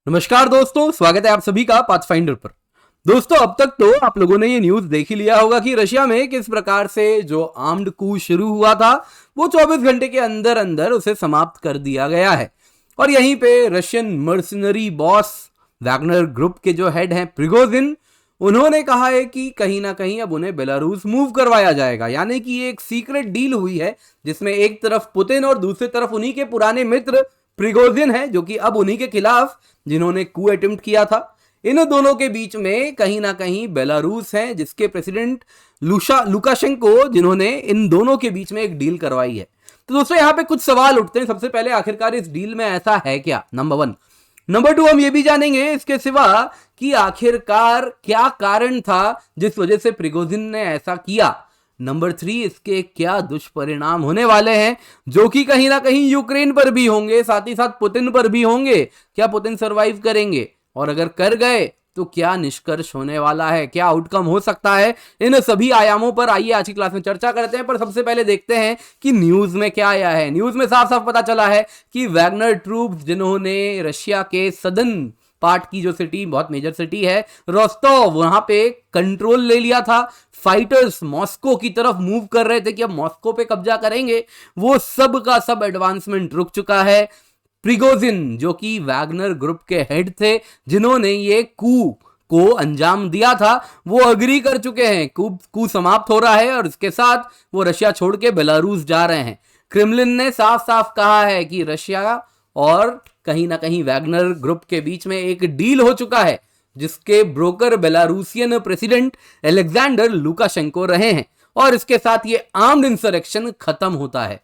नमस्कार दोस्तों, स्वागत है आप सभी का पाथफाइंडर पर। दोस्तों, अब तक तो आप लोगों ने ये न्यूज देख ही लिया होगा कि रशिया में किस प्रकार से जो आर्म्ड कू शुरू हुआ था वो 24 घंटे के अंदर अंदर उसे समाप्त कर दिया गया है। और यहीं पे Russian mercenary boss Wagner group के जो हेड हैं प्रिगोजिन, उन्होंने कहा है कि कहीं ना कहीं अब उन्हें बेलारूस मूव करवाया जाएगा। यानी कि ये एक सीक्रेट डील हुई है जिसमें एक तरफ पुतिन और दूसरी तरफ उन्हीं के पुराने मित्र प्रिगोजिन है, जो कि अब उन्हीं के खिलाफ जिन्होंने कू अटेम्प्ट किया था। इन दोनों के बीच में कहीं ना कहीं बेलारूस है जिसके प्रेसिडेंट लुकाशेंको, जिन्होंने इन दोनों के बीच में एक डील करवाई है। तो दोस्तों, यहाँ पे कुछ सवाल उठते हैं। सबसे पहले, आखिरकार इस डील में ऐसा है क्या, नंबर 1। नंबर 2, हम ये भी जानेंगे इसके सिवा कि आखिरकार क्या कारण था जिस वजह से प्रिगोजिन ने ऐसा किया। नंबर 3, इसके क्या दुष्परिणाम होने वाले हैं जो कि कहीं ना कहीं यूक्रेन पर भी होंगे, साथ ही साथ पुतिन पर भी होंगे। क्या पुतिन सरवाइव करेंगे, और अगर कर गए तो क्या निष्कर्ष होने वाला है, क्या आउटकम हो सकता है। इन सभी आयामों पर आइए आज की क्लास में चर्चा करते हैं। पर सबसे पहले देखते हैं कि न्यूज में क्या आया है। न्यूज में साफ साफ पता चला है कि वैगनर ट्रूप्स, जिन्होंने रशिया के सदन पार्ट की जो सिटी, बहुत मेजर सिटी है रोस्टोव, वहां पे कंट्रोल ले लिया था। फाइटर्स मॉस्को की तरफ मूव कर रहे थे कि अब मॉस्को पे कब्जा करेंगे। वो सब का सब एडवांसमेंट रुक चुका है। प्रिगोजिन, जो कि वैगनर ग्रुप के हेड थे, जिन्होंने ये कू को अंजाम दिया था, वो अग्री कर चुके हैं। कू समाप्त हो रहा है और इसके साथ वो रशिया छोड़ के बेलारूस जा रहे हैं। क्रेमलिन ने साफ साफ कहा है कि रशिया और कहीं ना कहीं वैगनर ग्रुप के बीच में एक डील हो चुका है जिसके broker Belarusian president Alexander Lukashenko रहे हैं, और इसके साथ ये आर्म्ड इंसरेक्शन खत्म होता है।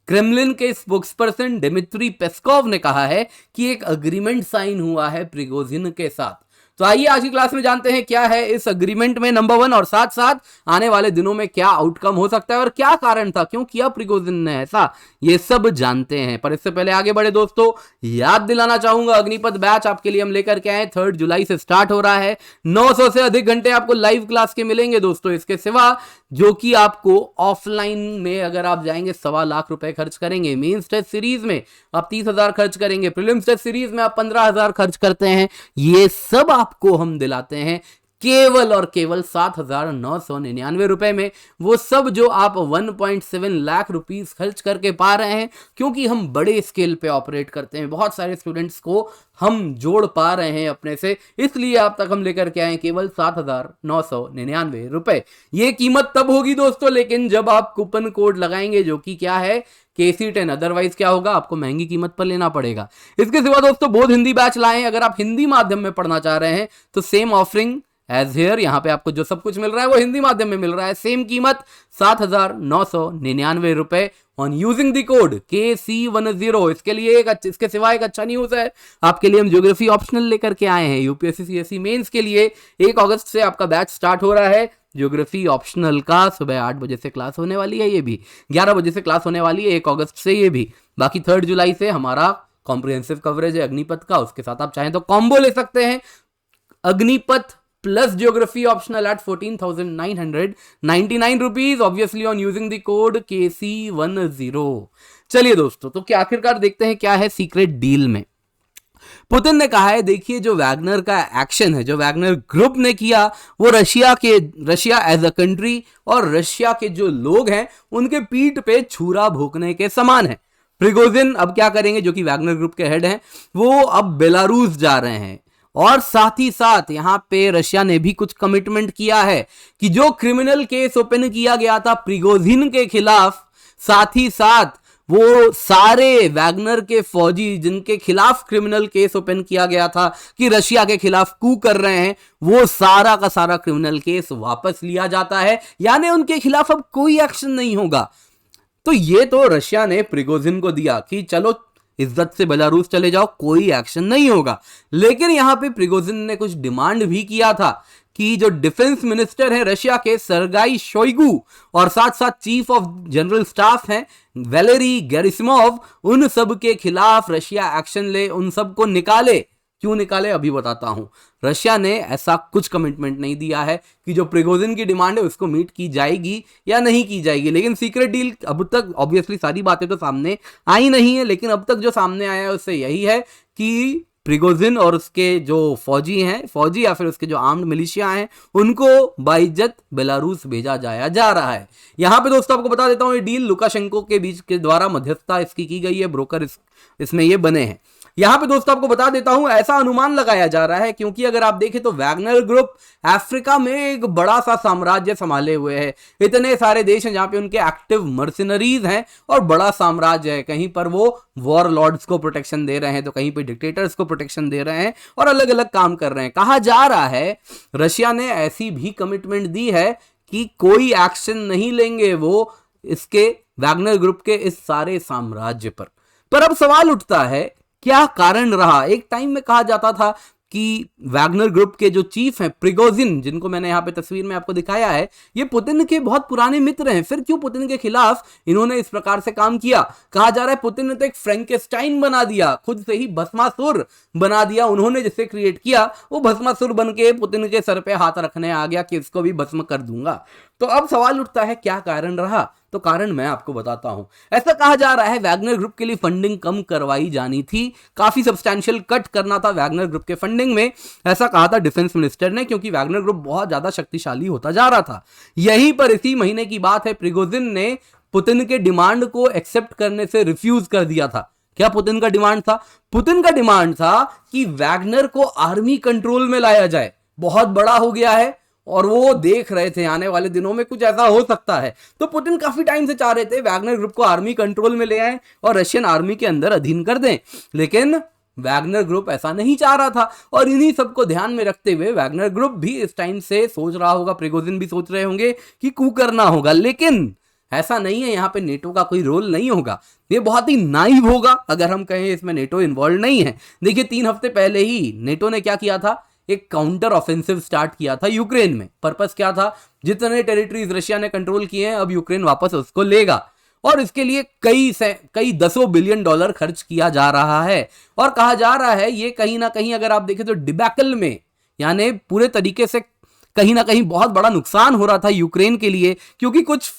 क्रेमलिन के स्पोक्सपर्सन डिमित्री पेस्कोव ने कहा है कि एक अग्रीमेंट साइन हुआ है प्रिगोजिन के साथ। तो आइए आज की क्लास में जानते हैं क्या है इस अग्रीमेंट में, नंबर 1, और साथ साथ आने वाले दिनों में क्या आउटकम हो सकता है और क्या कारण था, क्यों किया प्रिगोजिन ने ऐसा, ये सब जानते हैं। पर इससे पहले आगे बढ़े दोस्तों, याद दिलाना चाहूंगा अग्निपथ बैच आपके लिए हम लेकर के आए। 3 जुलाई से स्टार्ट हो रहा है। 900 से अधिक घंटे आपको लाइव क्लास के मिलेंगे दोस्तों। इसके सिवा जो कि आपको ऑफलाइन में अगर आप जाएंगे 1.25 लाख रुपए खर्च करेंगे, मेंस टेस्ट सीरीज में आप 30,000 खर्च करेंगे, प्रीलिम्स टेस्ट सीरीज में आप 15,000 खर्च करते हैं, ये सब आपको हम दिलाते हैं केवल और केवल 7,999 रुपए में। वो सब जो आप 1.7 लाख रुपीस खर्च करके पा रहे हैं, क्योंकि हम बड़े स्केल पे ऑपरेट करते हैं, बहुत सारे स्टूडेंट्स को हम जोड़ पा रहे हैं अपने से, इसलिए आप तक हम लेकर के आए केवल 7,999 रुपए। ये कीमत तब होगी दोस्तों लेकिन जब आप कूपन कोड लगाएंगे, जो कि क्या है, KC10। अदरवाइज क्या होगा, आपको महंगी कीमत पर लेना पड़ेगा। इसके सिवा दोस्तों बोध हिंदी बैच लाए। अगर आप हिंदी माध्यम में पढ़ना चाह रहे हैं तो सेम ऑफरिंग एज हेयर, यहाँ पे आपको जो सब कुछ मिल रहा है वो हिंदी माध्यम में मिल रहा है। सेम कीमत 7,999 रुपए on using the code KC10। इसके लिए इसके सिवा एक अच्छा न्यूज है आपके लिए, हम ज्योग्राफी ऑप्शनल लेकर के आए हैं। यूपीएससी CSE मेंस के लिए 1 अगस्त से आपका बैच स्टार्ट हो रहा है ज्योग्राफी ऑप्शनल का। सुबह 8 बजे से क्लास होने वाली है, ये भी 11 बजे से क्लास होने वाली है 1 अगस्त से ये भी। बाकी 3 जुलाई से हमारा कॉम्प्रिहेंसिव कवरेज है अग्निपथ का, उसके साथ आप चाहें तो कॉम्बो ले सकते हैं, Agnipath plus geography optional at 14,999 rupees, obviously on using the code KC10। चलिए दोस्तों, तो क्या आखिरकार देखते हैं क्या है सीक्रेट डील में। पुतिन ने कहा है, देखिए जो वैगनर का एक्शन है, जो वैगनर ग्रुप ने किया, वो रशिया एज अ कंट्री और रशिया के जो लोग हैं उनके पीठ पे छुरा भोंकने के समान है। प्रिगोजिन अब क्या करेंगे, जो कि वैगनर ग्रुप के हेड हैं, वो अब बेलारूस जा रहे हैं। और साथ ही साथ यहां पे रशिया ने भी कुछ कमिटमेंट किया है कि जो क्रिमिनल केस ओपन किया गया था प्रिगोजिन के खिलाफ, साथ ही साथ वो सारे वैगनर के फौजी जिनके खिलाफ क्रिमिनल केस ओपन किया गया था कि रशिया के खिलाफ कू कर रहे हैं, वो सारा का सारा क्रिमिनल केस वापस लिया जाता है। यानी उनके खिलाफ अब कोई एक्शन नहीं होगा। तो ये तो रशिया ने प्रिगोजिन को दिया कि चलो इज्जत से बेलारूस चले जाओ, कोई एक्शन नहीं होगा। लेकिन यहां पे प्रिगोजिन ने कुछ डिमांड भी किया था कि जो डिफेंस मिनिस्टर है रशिया के सर्गाई शोइगु, और साथ साथ चीफ ऑफ जनरल स्टाफ हैं वैलेरी गेरिसिमोव, उन सब के खिलाफ रशिया एक्शन ले, उन सब को निकाले। क्यों निकाले अभी बताता हूं। रशिया ने ऐसा कुछ कमिटमेंट नहीं दिया है कि जो प्रिगोजिन की डिमांड है उसको मीट की जाएगी या नहीं की जाएगी। लेकिन सीक्रेट डील अब तक, ऑब्वियसली सारी बातें तो सामने आई नहीं है, लेकिन अब तक जो सामने आया है उससे यही है कि प्रिगोजिन और उसके जो फौजी या फिर उसके जो आर्म्ड मिलिशिया हैं, उनको बाइज्जत बेलारूस भेजा जा रहा है। यहां पे दोस्तों आपको बता देता हूं, ये डील लुकाशेंको के बीच के द्वारा मध्यस्थता इसकी की गई है, ब्रोकर इसमें ये बने हैं। यहां पे दोस्तों आपको बता देता हूं, ऐसा अनुमान लगाया जा रहा है, क्योंकि अगर आप देखें तो वैगनर ग्रुप अफ्रीका में एक बड़ा सा साम्राज्य संभाले हुए है। इतने सारे देश हैं जहां पे उनके एक्टिव मर्सिनरीज हैं और बड़ा साम्राज्य है। कहीं पर वो वॉर लॉर्ड्स को प्रोटेक्शन दे रहे हैं, तो कहीं पे डिक्टेटर्स को प्रोटेक्शन दे रहे हैं और अलग अलग काम कर रहे हैं। कहा जा रहा है रशिया ने ऐसी भी कमिटमेंट दी है कि कोई एक्शन नहीं लेंगे वो इसके वैगनर ग्रुप के इस सारे साम्राज्य पर अब सवाल उठता है, क्या कारण रहा? एक टाइम में कहा जाता था कि वैगनर ग्रुप के जो चीफ हैं प्रिगोजिन, जिनको मैंने यहां पे तस्वीर में आपको दिखाया है, ये पुतिन के बहुत पुराने मित्र हैं। फिर क्यों पुतिन के खिलाफ इन्होंने इस प्रकार से काम किया? कहा जा रहा है पुतिन ने तो एक फ्रैंकेस्टाइन बना दिया, खुद से ही भस्मासुर बना दिया। उन्होंने जिसे क्रिएट किया वो भस्मासुर बन के पुतिन के सर पे हाथ रखने आ गया कि इसको भी भस्म कर दूंगा। तो अब सवाल उठता है क्या कारण रहा? तो कारण मैं आपको बताता हूं। ऐसा कहा जा रहा है वैगनर ग्रुप के लिए फंडिंग कम करवाई जानी थी, काफी सब्सटैंशियल कट करना था वैगनर ग्रुप के फंडिंग में, ऐसा कहा था डिफेंस मिनिस्टर ने, क्योंकि वैगनर ग्रुप बहुत ज्यादा शक्तिशाली होता जा रहा था। यहीं पर इसी महीने की बात है, प्रिगोजिन ने पुतिन के डिमांड को एक्सेप्ट करने से रिफ्यूज कर दिया था। क्या पुतिन का डिमांड था? पुतिन का डिमांड था कि वैगनर को आर्मी कंट्रोल में लाया जाए। बहुत बड़ा हो गया है और वो देख रहे थे आने वाले दिनों में कुछ ऐसा हो सकता है। तो पुतिन काफी टाइम से चाह रहे थे वैगनर ग्रुप को आर्मी कंट्रोल में ले आए और रशियन आर्मी के अंदर अधीन कर दें, लेकिन वैगनर ग्रुप ऐसा नहीं चाह रहा था। और इन्हीं सबको ध्यान में रखते हुए वैगनर ग्रुप भी इस टाइम से सोच रहा होगा, प्रिगोजिन भी सोच रहे होंगे कि कू करना होगा। लेकिन ऐसा नहीं है, यहां पे नेटो का कोई रोल नहीं होगा। ये बहुत ही नाइव होगा अगर हम कहें इसमें नेटो इन्वॉल्व नहीं है। देखिए 3 हफ्ते पहले ही नेटो ने क्या किया था, एक काउंटर ऑफेंसिव स्टार्ट किया था यूक्रेन में। पर्पस क्या था? जितने टेरिटरीज रशिया ने कंट्रोल किए हैं अब यूक्रेन वापस उसको लेगा, और इसके लिए कई दसों बिलियन डॉलर खर्च किया जा रहा है। और कहा जा रहा है ये कहीं ना कहीं अगर आप देखें तो डिबैकल में, यानी पूरे तरीके से कहीं ना कहीं बहुत बड़ा नुकसान हो रहा था यूक्रेन के लिए, क्योंकि कुछ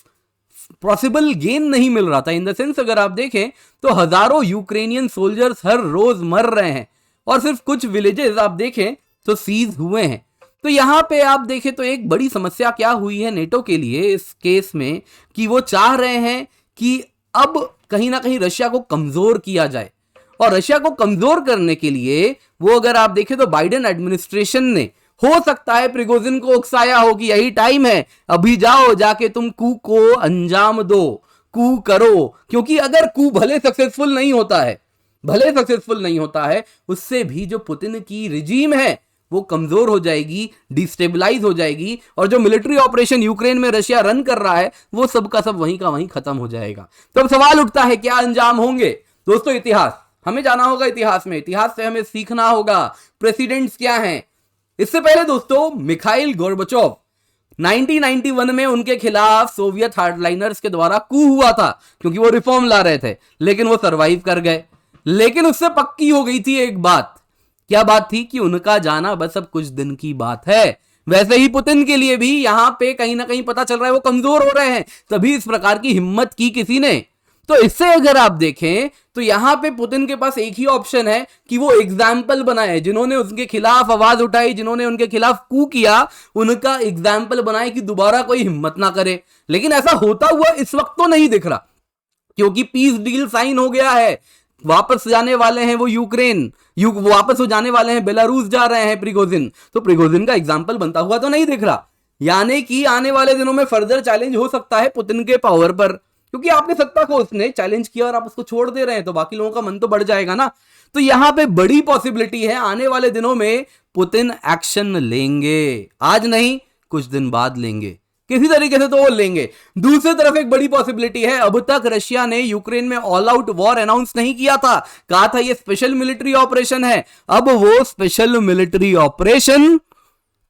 पॉसिबल गेन नहीं मिल रहा था। इन द सेंस अगर आप देखें तो हजारों यूक्रेनियन सोल्जर्स हर रोज मर रहे हैं और सिर्फ कुछ विलेजेस आप देखें तो सीज हुए हैं। तो यहां पे आप देखें तो एक बड़ी समस्या क्या हुई है नेटो के लिए इस केस में, कि वो चाह रहे हैं कि अब कहीं ना कहीं रशिया को कमजोर किया जाए। और रशिया को कमजोर करने के लिए वो अगर आप देखें तो बाइडेन एडमिनिस्ट्रेशन ने हो सकता है प्रिगोजिन को उकसाया हो कि यही टाइम है, अभी जाओ जाके तुम कू को अंजाम दो, कू करो। क्योंकि अगर कू भले सक्सेसफुल नहीं होता है, उससे भी जो पुतिन की रिजीम है वो कमजोर हो जाएगी, डिस्टेबलाइज हो जाएगी, और जो मिलिट्री ऑपरेशन यूक्रेन में रशिया रन कर रहा है वो सब का सब वहीं का वहीं खत्म हो जाएगा। तो अब सवाल उठता है क्या अंजाम होंगे? दोस्तों इतिहास, हमें जाना होगा इतिहास में, इतिहास से हमें सीखना होगा प्रेसिडेंट्स क्या हैं। इससे पहले दोस्तों मिखाइल गोर्बाचोव 1991 में उनके खिलाफ सोवियत हार्डलाइनर्स के द्वारा कू हुआ था, क्योंकि वो रिफॉर्म ला रहे थे, लेकिन वो सरवाइव कर गए। लेकिन उससे पक्की हो गई थी एक बात, क्या बात थी? कि उनका जाना बस अब कुछ दिन की बात है। वैसे ही पुतिन के लिए भी यहां पे कहीं ना कहीं पता चल रहा है वो कमजोर हो रहे हैं, तभी इस प्रकार की हिम्मत की किसी ने। तो इससे अगर आप देखें तो यहां पे पुतिन के पास एक ही ऑप्शन है कि वो एग्जाम्पल बनाए, जिन्होंने उनके खिलाफ आवाज उठाई, जिन्होंने उनके खिलाफ कू किया, उनका एग्जाम्पल बनाए कि दोबारा कोई हिम्मत ना करे। लेकिन ऐसा होता हुआ इस वक्त तो नहीं दिख रहा, क्योंकि पीस डील साइन हो गया है, वापस जाने वाले हैं वो यूक्रेन, वापस हो जाने वाले हैं, बेलारूस जा रहे हैं प्रिगोजिन। तो प्रिगोजिन का एग्जाम्पल बनता हुआ तो नहीं दिख रहा, यानी कि आने वाले दिनों में फर्दर चैलेंज हो सकता है पुतिन के पावर पर, क्योंकि आपने सत्ता को उसने चैलेंज किया और आप उसको छोड़ दे रहे हैं, तो बाकी लोगों का मन तो बढ़ जाएगा ना। तो यहां पे बड़ी पॉसिबिलिटी है आने वाले दिनों में पुतिन एक्शन लेंगे, आज नहीं कुछ दिन बाद लेंगे, किसी तरीके से तो वो लेंगे। दूसरी तरफ एक बड़ी पॉसिबिलिटी है, अब तक रशिया ने यूक्रेन में ऑल आउट वॉर अनाउंस नहीं किया था, कहा था ये स्पेशल मिलिट्री ऑपरेशन है। अब वो स्पेशल मिलिट्री ऑपरेशन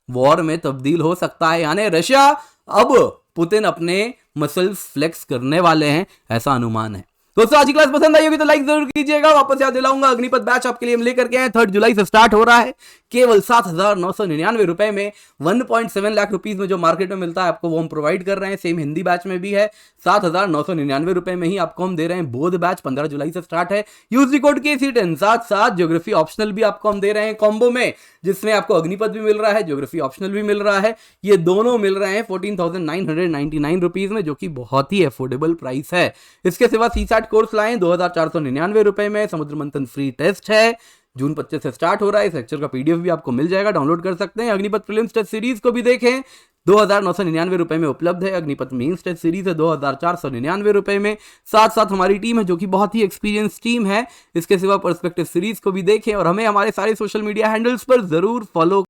वॉर में तब्दील हो सकता है, यानी रशिया अब पुतिन अपने मसल्स फ्लेक्स करने वाले हैं, ऐसा अनुमान है। दोस्तों आज की क्लास पसंद आई होगी तो लाइक जरूर कीजिएगा। वापस याद दिलाऊंगा, अग्निपथ बैच आपके लिए हम लेकर के आए 3 जुलाई से स्टार्ट हो रहा है। केवल 7,999 रुपए में 1.7 लाख रुपीज में जो मार्केट में मिलता है आपको वो हम प्रोवाइड कर रहे हैं। सेम हिंदी बैच में भी है। 7,999 रुपए में ही आपको हम दे रहे हैं। बोध बैच 15 जुलाई से स्टार्ट है। Use code KC10। साथ साथ ज्योग्राफी ऑप्शनल भी आपको हम दे रहे हैं कॉम्बो में, जिसमें आपको अग्निपथ भी मिल रहा है, ज्योग्राफी ऑप्शनल भी मिल रहा है। ये दोनों मिल रहे हैं 14,999 रुपीज में, जो कि बहुत ही अफोर्डेबल प्राइस है। इसके सिवा CSAT कोर्स लाएं 2,499 रुपए में। समुद्र मंथन फ्री टेस्ट है, जून 25 से स्टार्ट हो रहा है। इस लेक्चर का PDF भी आपको मिल जाएगा, डाउनलोड कर सकते हैं। अग्निपथ प्रीलिम्स टेस्ट सीरीज को भी देखें, 2,999 रुपए में उपलब्ध है। अग्निपथ मेंस टेस्ट सीरीज है 2,499 रुपए में। साथ साथ हमारी टीम है जो कि बहुत ही एक्सपीरियंस टीम है। इसके सिवा पर्सपेक्टिव सीरीज को भी देखें और हमें हमारे सारे सोशल मीडिया हैंडल्स पर जरूर फॉलो